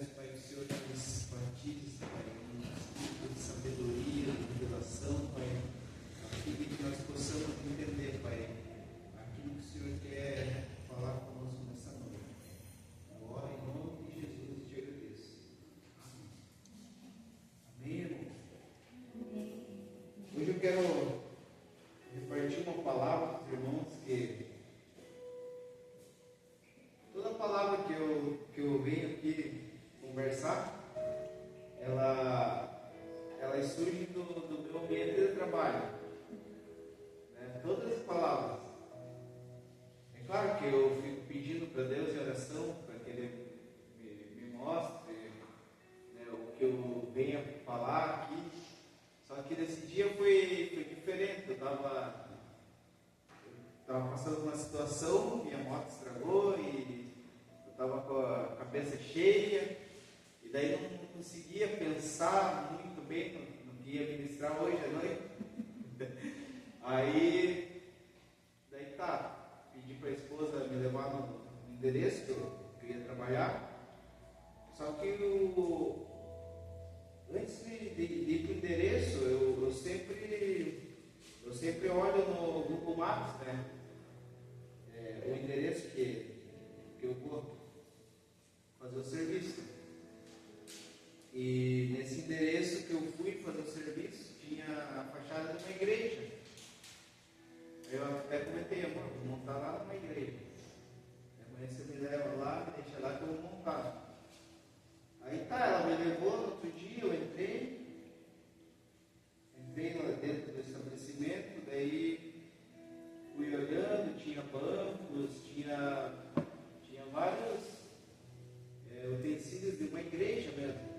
peço, Pai, que o Senhor nos batize, Pai, um espírito de sabedoria, de revelação, Pai, a fim de que nós possamos entender, Pai, aquilo que o Senhor quer falar conosco nessa noite. Agora, em nome de Jesus, te agradeço. Amém, irmão? Hoje eu quero repartir uma palavra para os irmãos que toda palavra que eu venho aqui conversar, ela surge do meu ambiente de trabalho, né? Todas as palavras. É claro que eu fico pedindo para Deus em oração, para que Ele me mostre, né, o que eu venho falar aqui. Só que nesse dia foi diferente. Eu estava passando uma situação, minha moto estragou e eu estava com a cabeça cheia, e daí não conseguia pensar muito bem no que ia ministrar hoje à noite. Daí pedi para a esposa me levar no endereço que eu ia trabalhar. Só que antes de ir para o endereço, eu sempre olho no Google Maps, né? O endereço que eu vou fazer o serviço. E nesse endereço que eu fui fazer o serviço, tinha a fachada de uma igreja. Eu até comentei, amor, vou montar lá numa igreja. Amanhã você me leva lá, me deixa lá que eu vou montar. Aí ela me levou no outro dia, eu entrei lá dentro do estabelecimento, daí fui olhando, tinha bancos, tinha vários utensílios de uma igreja mesmo.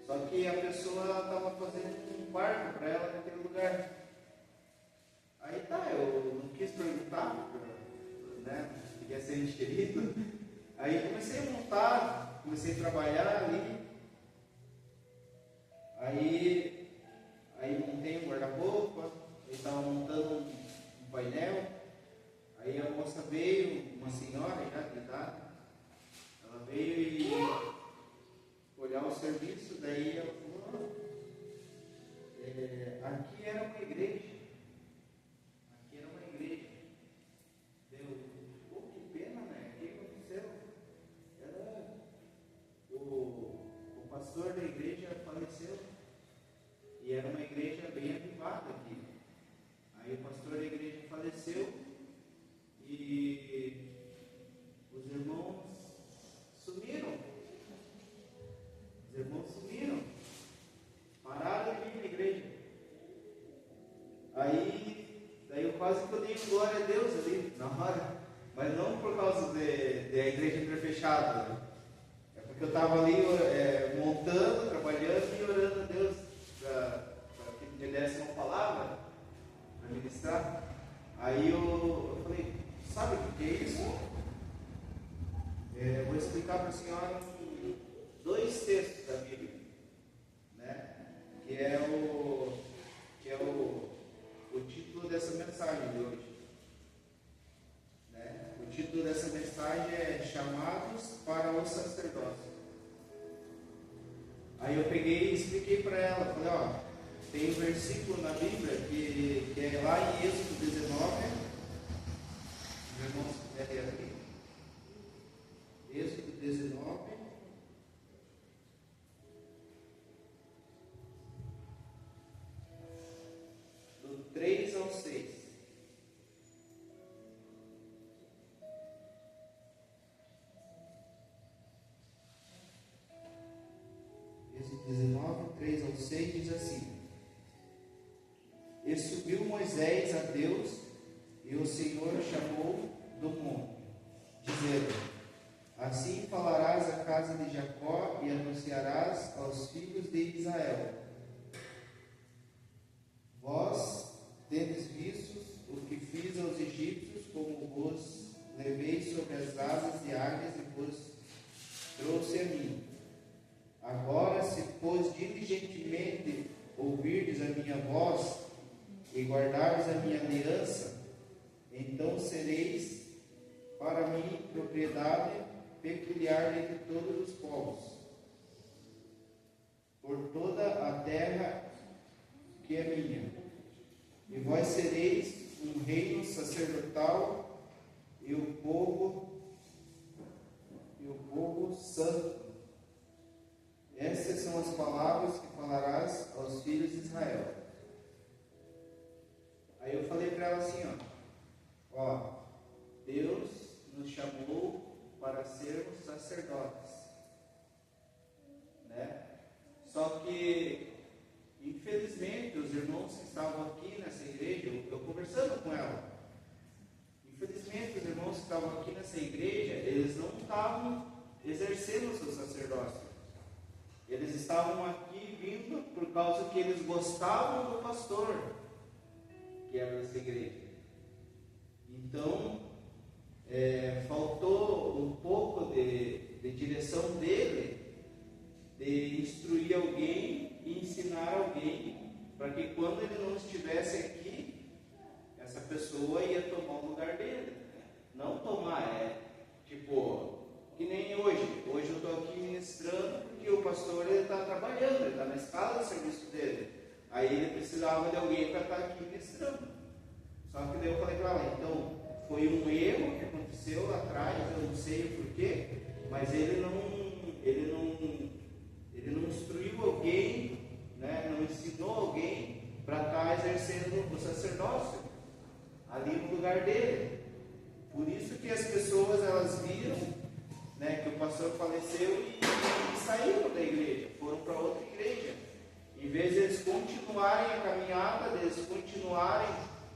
Só que a pessoa estava fazendo um quarto para ela naquele lugar. Aí eu não quis perguntar, né? Queria ser enxerido. Aí comecei a montar, comecei a trabalhar ali. Aí montei um guarda-roupa, ele estava montando um painel. Aí a moça veio, uma senhora já de idade, ela veio e olhar o serviço, daí ela falou, aqui era uma igreja. Que pena, né? O que aconteceu? O pastor da igreja faleceu. E era uma igreja bem avivada aqui. Aí o pastor da igreja faleceu e os irmãos sumiram. Pararam de vir na igreja. Daí eu quase que eu dei glória a Deus ali na hora. Mas não por causa de a igreja ter fechado, né? É porque eu estava ali montando, trabalhando e orando a Deus para que me desse uma palavra para ministrar. Aí eu falei, sabe o que é isso? Eu vou explicar para a senhora dois textos da Bíblia, né? Que é o título dessa mensagem de hoje. Né? O título dessa mensagem é Chamados para o Sacerdócio. Aí eu peguei e expliquei para ela, falei, tem um versículo na Bíblia que é lá em Êxodo 19, os irmãos quiserem aqui, Êxodo 19, do 3 ao 6. Êxodo 19, 3 ao 6 diz assim: E subiu Moisés a Deus, e o Senhor o chamou do monte, dizendo: Assim falarás à casa de Jacó e anunciarás aos filhos de Israel: Vós tendes visto o que fiz aos egípcios, como vos levei sobre as asas de águias e vos trouxe a mim. Agora, se pois diligentemente ouvirdes a minha voz e guardardes a minha aliança, então sereis para mim propriedade peculiar entre todos os povos. que é minha. E vós sereis um reino sacerdotal e o povo santo. Essas são as palavras que falarás aos filhos de Israel. Aí eu falei para ela assim, ó, Deus nos chamou para sermos sacerdotes, né? Só que, infelizmente, os irmãos que estavam aqui nessa igreja, eu conversando com ela, infelizmente os irmãos que estavam aqui nessa igreja, eles não estavam exercendo o seu sacerdócio. Eles estavam aqui vindo por causa que eles gostavam do pastor que era dessa igreja. Então, faltou um pouco de direção dele, de instruir alguém e ensinar alguém, para que quando ele não estivesse aqui, essa pessoa ia tomar o lugar dele. Não tomar, tipo, que nem hoje. Hoje eu estou aqui ministrando porque o pastor está trabalhando, ele está na escala de serviço dele. Aí ele precisava de alguém para estar aqui ministrando. Só que daí eu falei para ela, então, foi um erro que aconteceu lá atrás, eu não sei o porquê, mas ele não instruiu alguém, né, não ensinou alguém para estar exercendo o sacerdócio ali no lugar dele. Por isso que as pessoas, elas viram, né, que o pastor faleceu e saíram da igreja, foram para outra igreja. Em vez de eles continuarem a caminhada, eles continuarem,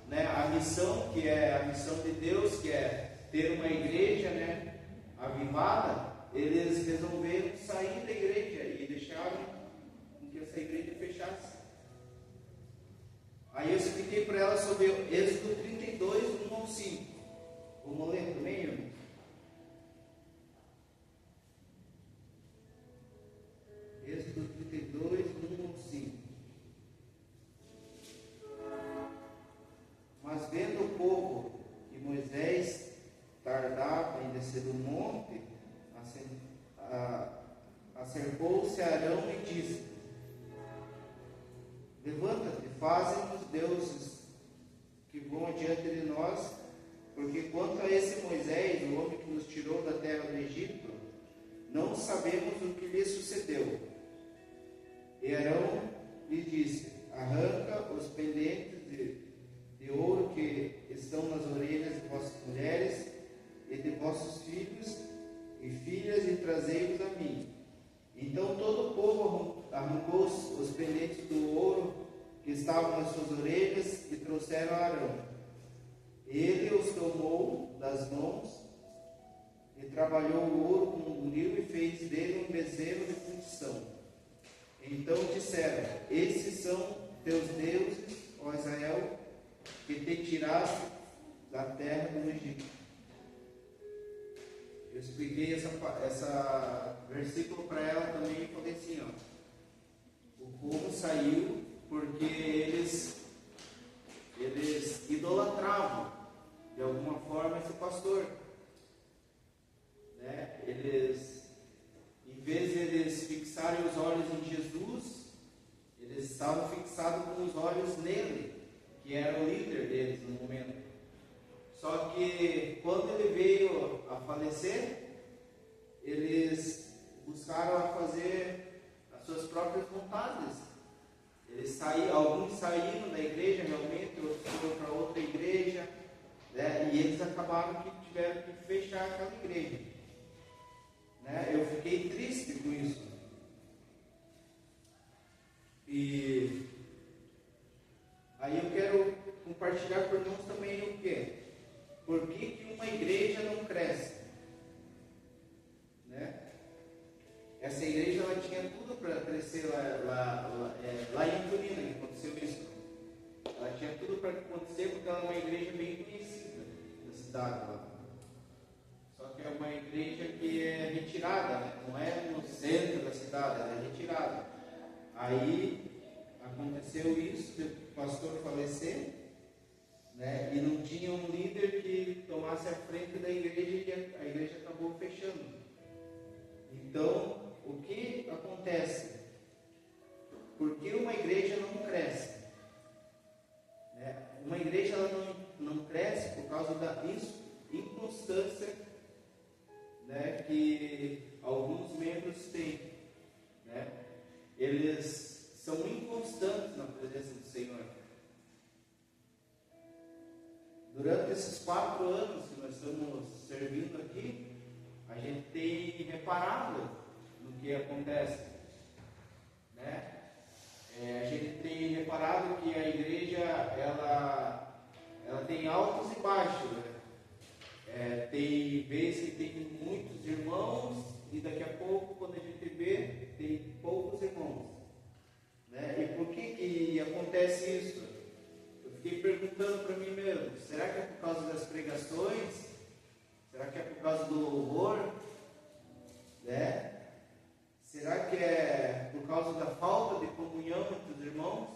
né, a missão, que é a missão de Deus, que é ter uma igreja, né, avivada, eles resolveram sair da igreja e deixaram que essa igreja fechasse. Aí eu expliquei para ela sobre Êxodo 32, 1 ao 5. Vamos ler também, irmão? Êxodo 32, 1 ao 5. Mas vendo o povo que Moisés tardava em descer do monte, acercou-se Arão e disse: Levanta-te, faze-nos deuses que vão adiante de nós, porque quanto a esse Moisés, o homem que nos tirou da terra do Egito, não sabemos o que lhe sucedeu. E Arão lhe disse: Arranca os pendentes de ouro que estão nas orelhas de vossas mulheres e de vossos filhos e filhas e trazei-os a mim. Então todo o povo arrancou os pendentes do ouro que estavam nas suas orelhas e trouxeram a Arão. Ele os tomou das mãos e trabalhou o ouro com um buril e fez dele um bezerro de fundição. Então disseram: Esses são teus deuses, ó Israel, que te tiraste da terra do Egito. Eu expliquei essa versículo para ela também e falei assim, ó, o povo saiu porque eles idolatravam de alguma forma esse pastor, né? Eles, em vez de eles fixarem os olhos em Jesus, eles estavam fixados com os olhos nele, que era o líder deles no momento. Só que quando ele veio a falecer, eles buscaram a fazer as suas próprias vontades. Alguns saíram da igreja realmente, outros foram para outra igreja, né? E eles acabaram que tiveram que fechar aquela igreja, né? Eu fiquei triste com isso. E aí eu quero compartilhar com irmãos também o quê? Por que uma igreja não cresce? Né? Essa igreja ela tinha tudo para crescer lá em Turina, que aconteceu isso. Ela tinha tudo para acontecer porque ela é uma igreja bem conhecida da cidade lá. Só que é uma igreja que é retirada, né? Não é no centro da cidade, ela é retirada. Aí aconteceu isso, de o pastor falecer, né? E não tinha um líder que tomasse a frente da igreja e a igreja acabou fechando. Então, o que acontece? Por que uma igreja não cresce? eles são inconstantes na presença do Senhor. Durante esses 4 anos que nós estamos servindo aqui, a gente tem reparado no que acontece, né? A gente tem reparado que a igreja ela tem altos e baixos, né? Tem vezes que tem muitos irmãos e daqui a pouco, quando a gente vê, tem poucos irmãos, né? E por que acontece isso? Eu fiquei perguntando para mim mesmo: será que é por causa das pregações? Será que é por causa do louvor? Né? Será que é por causa da falta de comunhão entre os irmãos?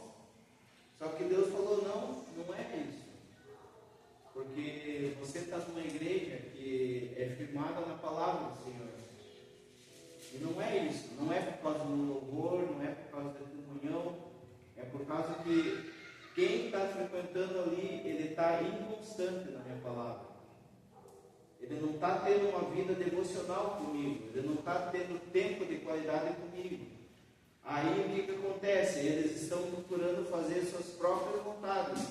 Só que Deus falou: não é isso. Porque você está numa igreja que é firmada na palavra do Senhor. E não é isso. Não é por causa do louvor, não é por causa da comunhão. É por causa que quem está frequentando ali, ele está inconstante na minha palavra. Ele não está tendo uma vida devocional comigo. Ele não está tendo tempo de qualidade comigo. Aí o que acontece? Eles estão procurando fazer suas próprias vontades.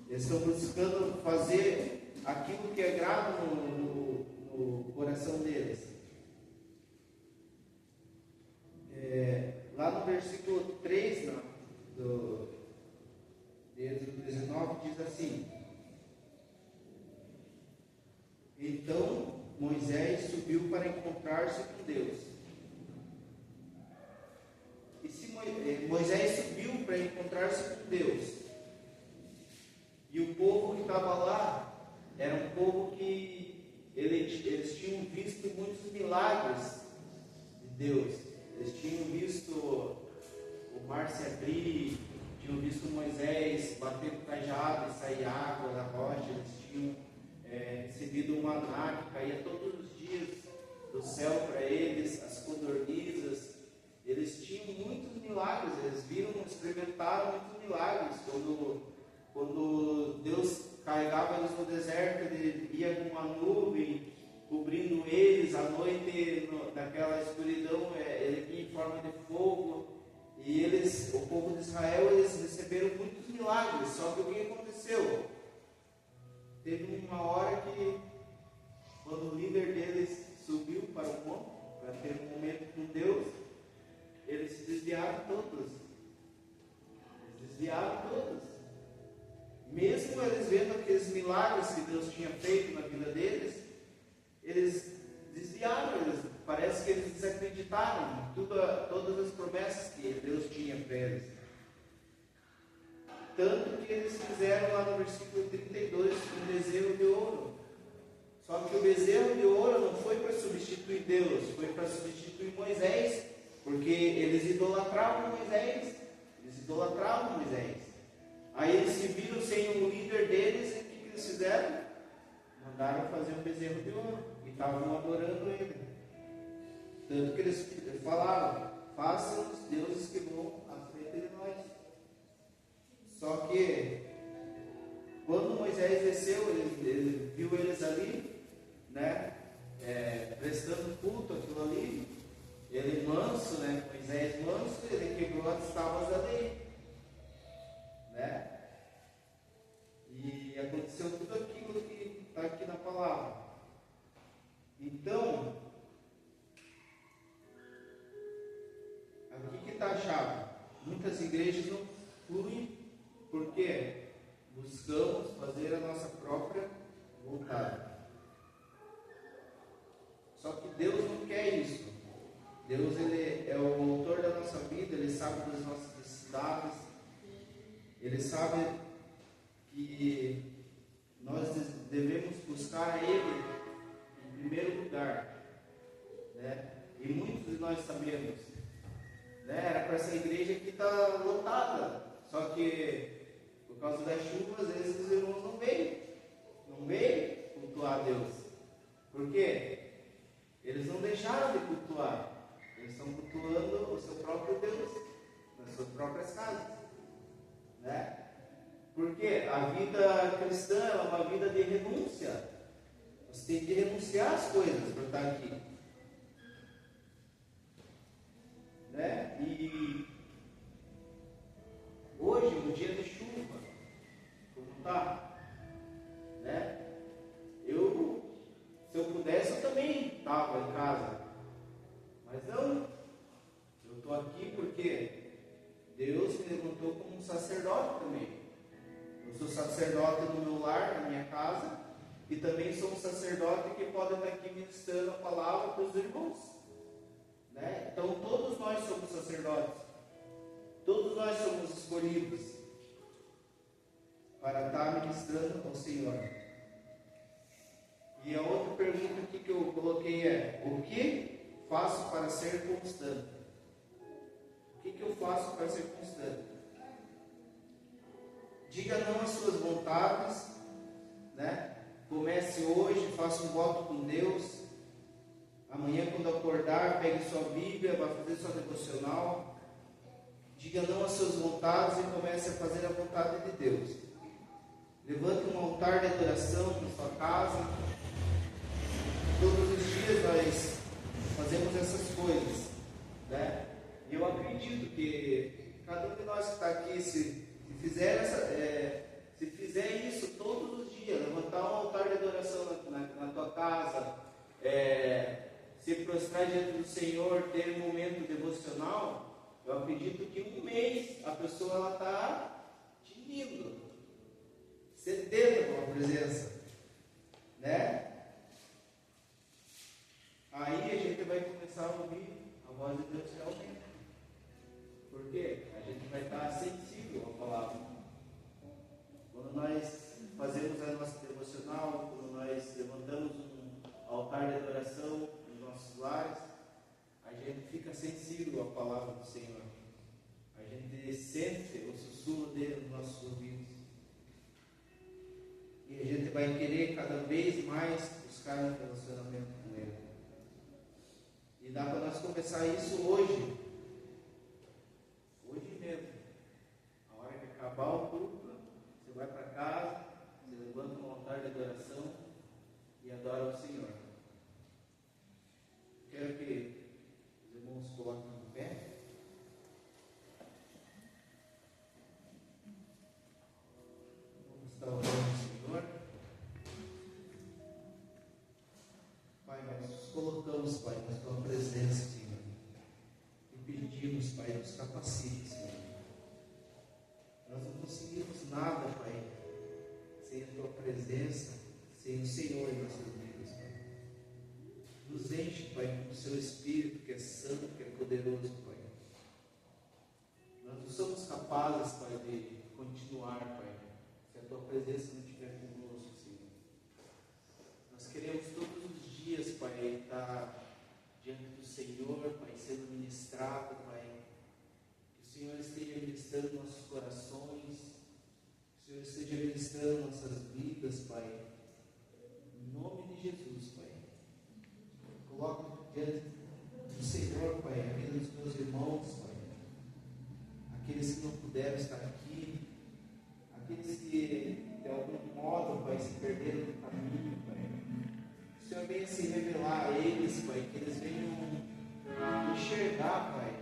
Eles estão buscando fazer aquilo que é grave no coração deles. Lá no versículo 3 do Êxodo 19 diz assim: então Moisés subiu para encontrar-se com Deus. E se Moisés subiu para encontrar-se com Deus, e o povo que estava lá era um povo que eles tinham visto muitos milagres de Deus. Eles tinham visto o mar se abrir, tinham visto Moisés bater o cajado e sair água da rocha. Eles tinham recebido um maná que caía todos os dias do céu para eles, as codornizas. Eles tinham muitos milagres, eles experimentaram muitos milagres. Quando Deus carregava eles no deserto, ele ia com uma nuvem cobrindo eles, à noite, naquela escuridão, ele vinha em forma de fogo. E o povo de Israel, eles receberam muitos milagres. Só que o que aconteceu? Teve uma hora que, quando o líder deles subiu para o monte, para ter um momento com Deus, eles se desviaram todos. Mesmo eles vendo aqueles milagres que Deus tinha feito na vida deles, eles desviaram, parece que eles desacreditaram em todas as promessas que Deus tinha para eles. Tanto que eles fizeram lá no versículo 32 um bezerro de ouro. Só que o bezerro de ouro não foi para substituir Deus, foi para substituir Moisés, porque eles idolatravam Moisés. Aí eles se viram sem o líder deles, e o que eles fizeram? Mandaram fazer um bezerro de ouro e estavam adorando ele. Tanto que eles falaram: façam os deuses que vão à frente de nós. Só que quando Moisés desceu, ele viu eles ali, né, prestando culto àquilo ali. Ele manso, né, Moisés manso, ele quebrou as tábuas da lei, né? E aconteceu tudo aquilo que está aqui na palavra. Então, aqui que está a chave. Muitas igrejas não fluem porque buscamos fazer a nossa própria vontade. Só que Deus não quer isso. Deus, ele é o autor da nossa vida, ele sabe das nossas necessidades, ele sabe que nós devemos buscar a Ele em primeiro lugar, né? E muitos de nós sabemos, né? Era para essa igreja que está lotada, só que por causa das chuvas, às vezes os irmãos não veio cultuar a Deus. Por quê? Eles não deixaram de cultuar. Eles estão cultuando o seu próprio Deus nas suas próprias casas, né? Porque a vida cristã é uma vida de renúncia. Você tem que renunciar às coisas para estar aqui, né? E um sacerdote também. Eu sou sacerdote no meu lar, na minha casa, e também sou um sacerdote que pode estar aqui ministrando a palavra para os irmãos. Né? Então todos nós somos sacerdotes. Todos nós somos escolhidos para estar ministrando ao Senhor. E a outra pergunta aqui que eu coloquei é: o que faço para ser constante? O que eu faço para ser constante? Diga não às suas vontades, né? Comece hoje, faça um voto com Deus. Amanhã, quando acordar, pegue sua Bíblia, vá fazer sua devocional. Diga não às suas vontades e comece a fazer a vontade de Deus. Levante um altar de adoração na sua casa. Todos os dias nós fazemos essas coisas, né? E eu acredito que cada um de nós que está aqui, se fizer isso todos os dias, levantar um altar de adoração na tua casa, se prostrar diante do Senhor, ter um momento devocional, eu acredito que um mês a pessoa está tinindo, sedenta com a presença, né? Aí a gente vai começar a ouvir a voz de Deus realmente. Por quê? A gente vai estar sensível à palavra. Quando nós fazemos a nossa devocional, quando nós levantamos um altar de adoração nos nossos lares, a gente fica sensível à palavra do Senhor. A gente sente o sussurro dele nos nossos ouvidos. E a gente vai querer cada vez mais buscar um relacionamento com Ele. E dá para nós começar isso hoje. Hoje mesmo. A hora que acabar o culto, você vai para casa, você levanta um altar de adoração e adora o Senhor. Quero que os irmãos coloquem de pé. Vamos estar orando ao Senhor. Pai, nós nos colocamos, Pai, na tua presença, Senhor. E pedimos, Pai, nos capacite, Senhor. Nós não conseguimos nada, Pai, sem a tua presença, sem o Senhor em nossas vidas, Pai. Nos enche, Pai, com o seu Espírito, que é santo, que é poderoso, Pai. Nós não somos capazes, Pai, de continuar, Pai, se a tua presença não estiver conosco, Senhor. Nós queremos todos os dias, Pai, estar diante do Senhor, Pai, sendo ministrado, Pai. Que o Senhor esteja ministrando nossos corações, que o Senhor esteja ministrando nossas vidas, Pai. Em nome de Jesus, Pai. Coloco diante do Senhor, Pai, a vida dos meus irmãos, Pai. Aqueles que não puderam estar aqui, aqueles que de algum modo, Pai, se perderam no caminho, Pai. O Senhor venha se revelar a eles, Pai, que eles venham enxergar, Pai,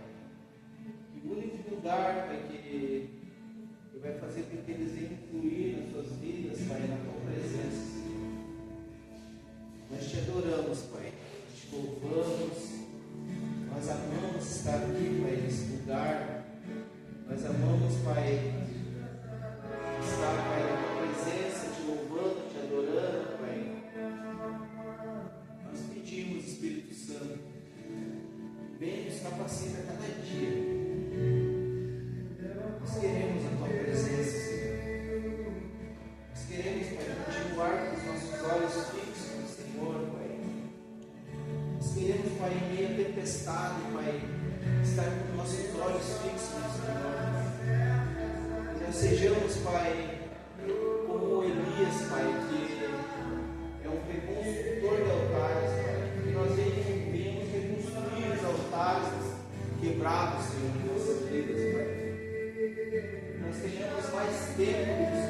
que o único lugar, Pai, que vai fazer com que eles venham fluir nas suas vidas, Pai, na tua presença, Senhor. Nós te adoramos, Pai, nós te louvamos, nós amamos estar aqui, Pai, nesse lugar, nós amamos, Pai, estar, Pai, na tua presença, te louvando, te adorando, Pai. Nós pedimos, Espírito Santo, vem nos capacita a cada dia. Nós queremos a tua presença, Senhor. Nós queremos, Pai, continuar com os nossos olhos fixos no Senhor, Pai. Nós queremos, Pai, em meio à tempestade, Pai, estar com os nossos olhos fixos no Senhor. Que nós sejamos, Pai, como Elias, Pai, que é um reconstrutor de altares, Pai. Que nós venhamos reconstruir os altares quebrados, Senhor, em nossas vidas, Pai. Nós tenhamos mais tempo